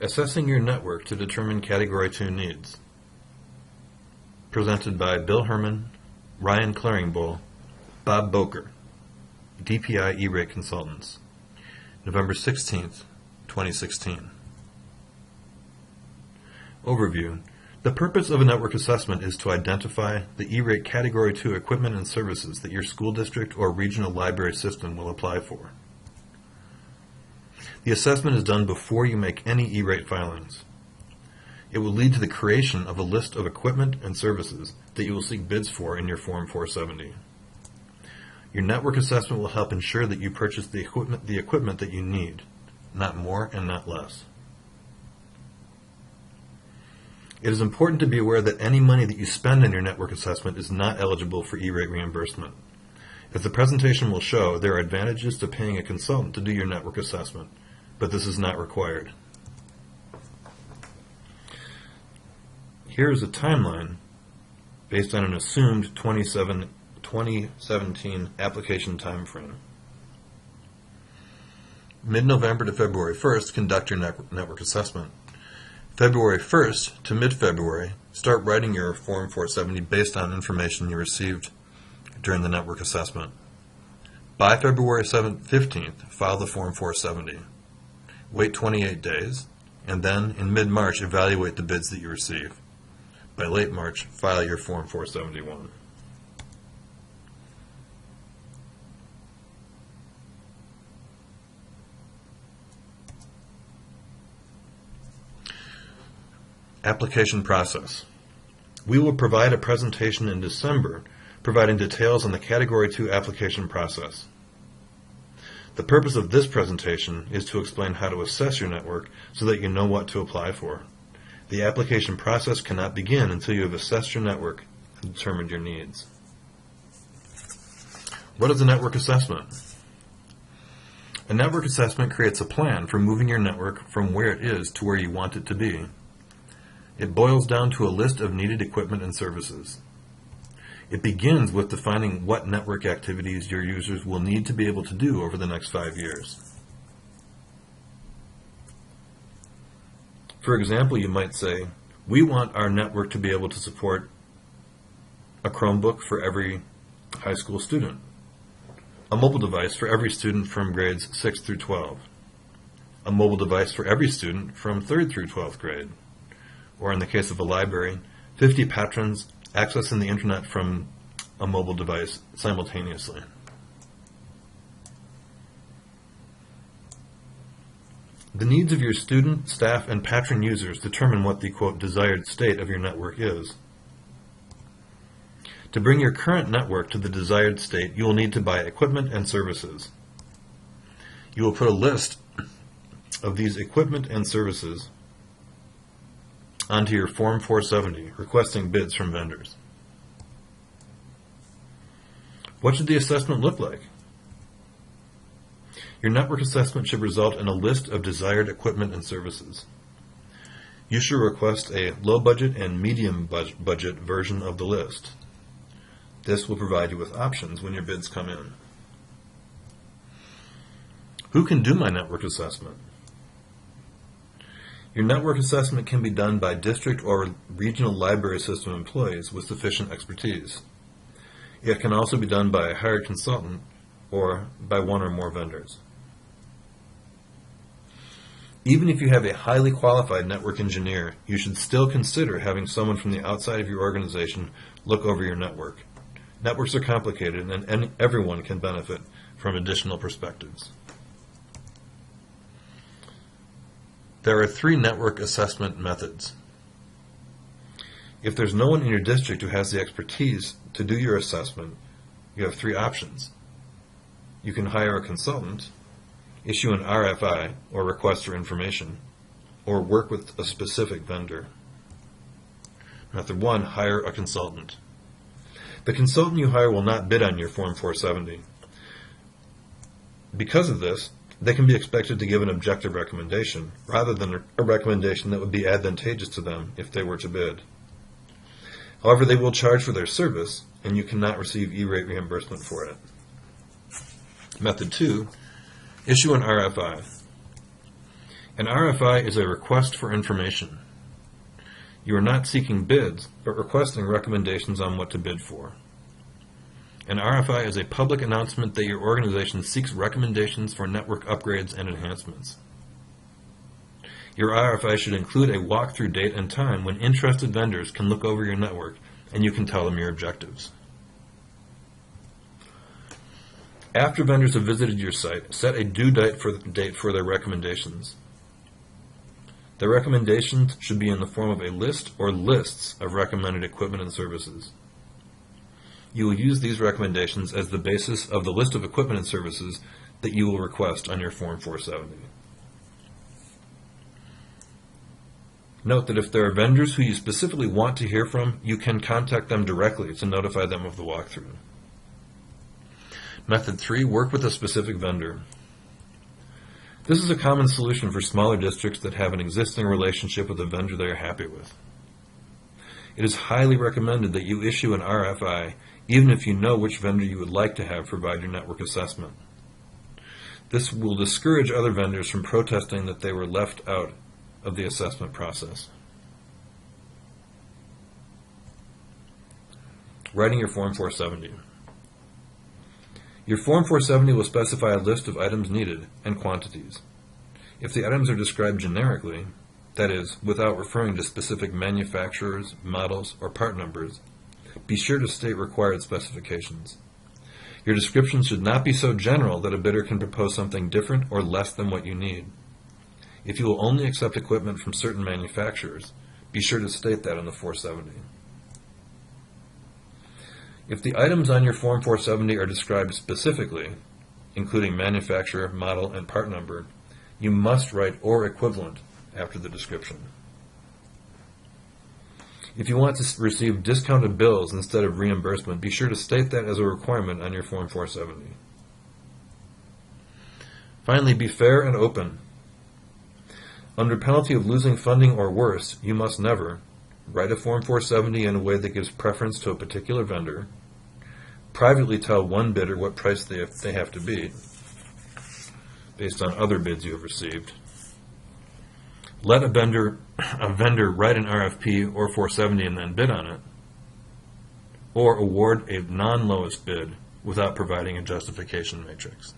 Assessing your network to determine Category 2 needs. Presented by Bill Herman, Ryan Claringbowl, Bob Boker, DPI E-Rate Consultants, November 16th, 2016. Overview. The purpose of a network assessment is to identify the E-Rate Category 2 equipment and services that your school district or regional library system will apply for. The assessment is done before you make any E-Rate filings. It will lead to the creation of a list of equipment and services that you will seek bids for in your Form 470. Your network assessment will help ensure that you purchase the equipment that you need, not more and not less. It is important to be aware that any money that you spend on your network assessment is not eligible for E-Rate reimbursement. As the presentation will show, there are advantages to paying a consultant to do your network assessment, but this is not required. Here is a timeline based on an assumed 2017 application timeframe. Mid-November to February 1st, conduct your network assessment. February 1st to mid-February, start writing your Form 470 based on information you received during the network assessment. By February 15th, file the Form 470. Wait 28 days, and then in mid-March, evaluate the bids that you receive. By late March, file your Form 471. Application process. We will provide a presentation in December providing details on the Category 2 application process. The purpose of this presentation is to explain how to assess your network so that you know what to apply for. The application process cannot begin until you have assessed your network and determined your needs. What is a network assessment? A network assessment creates a plan for moving your network from where it is to where you want it to be. It boils down to a list of needed equipment and services. It begins with defining what network activities your users will need to be able to do over the next 5 years. For example, you might say, we want our network to be able to support a Chromebook for every high school student, a mobile device for every student from grades 6 through 12, a mobile device for every student from 3rd through 12th grade, or in the case of a library, 50 patrons accessing the internet from a mobile device simultaneously. The needs of your student, staff, and patron users determine what the, quote, desired state of your network is. To bring your current network to the desired state, you will need to buy equipment and services. You will put a list of these equipment and services onto your Form 470, requesting bids from vendors. What should the assessment look like? Your network assessment should result in a list of desired equipment and services. You should request a low budget and medium budget version of the list. This will provide you with options when your bids come in. Who can do my network assessment? Your network assessment can be done by district or regional library system employees with sufficient expertise. It can also be done by a hired consultant or by one or more vendors. Even if you have a highly qualified network engineer, you should still consider having someone from the outside of your organization look over your network. Networks are complicated, and everyone can benefit from additional perspectives. There are 3 network assessment methods. If there's no one in your district who has the expertise to do your assessment, you have 3 options. You can hire a consultant, issue an RFI or request for information, or work with a specific vendor. Method 1, hire a consultant. The consultant you hire will not bid on your Form 470. Because of this, they can be expected to give an objective recommendation rather than a recommendation that would be advantageous to them if they were to bid. However, they will charge for their service, and you cannot receive E-Rate reimbursement for it. Method 2, issue an RFI. An RFI is a request for information. You are not seeking bids, but requesting recommendations on what to bid for. An RFI is a public announcement that your organization seeks recommendations for network upgrades and enhancements. Your RFI should include a walkthrough date and time when interested vendors can look over your network and you can tell them your objectives. After vendors have visited your site, set a due date for their recommendations. Their recommendations should be in the form of a list or lists of recommended equipment and services. You will use these recommendations as the basis of the list of equipment and services that you will request on your Form 470. Note that if there are vendors who you specifically want to hear from, you can contact them directly to notify them of the walkthrough. Method 3, work with a specific vendor. This is a common solution for smaller districts that have an existing relationship with a vendor they are happy with. It is highly recommended that you issue an RFI even if you know which vendor you would like to have provide your network assessment. This will discourage other vendors from protesting that they were left out of the assessment process. Writing your Form 470. Your Form 470 will specify a list of items needed and quantities. If the items are described generically, that is, without referring to specific manufacturers, models, or part numbers, be sure to state required specifications. Your description should not be so general that a bidder can propose something different or less than what you need. If you will only accept equipment from certain manufacturers, be sure to state that in the 470. If the items on your Form 470 are described specifically, including manufacturer, model, and part number, you must write "or equivalent" after the description. If you want to receive discounted bills instead of reimbursement, be sure to state that as a requirement on your Form 470. Finally, be fair and open. Under penalty of losing funding or worse, you must never write a Form 470 in a way that gives preference to a particular vendor, privately tell one bidder what price they have to beat based on other bids you have received, let a vendor write an RFP or 470 and then bid on it, or award a non-lowest bid without providing a justification matrix.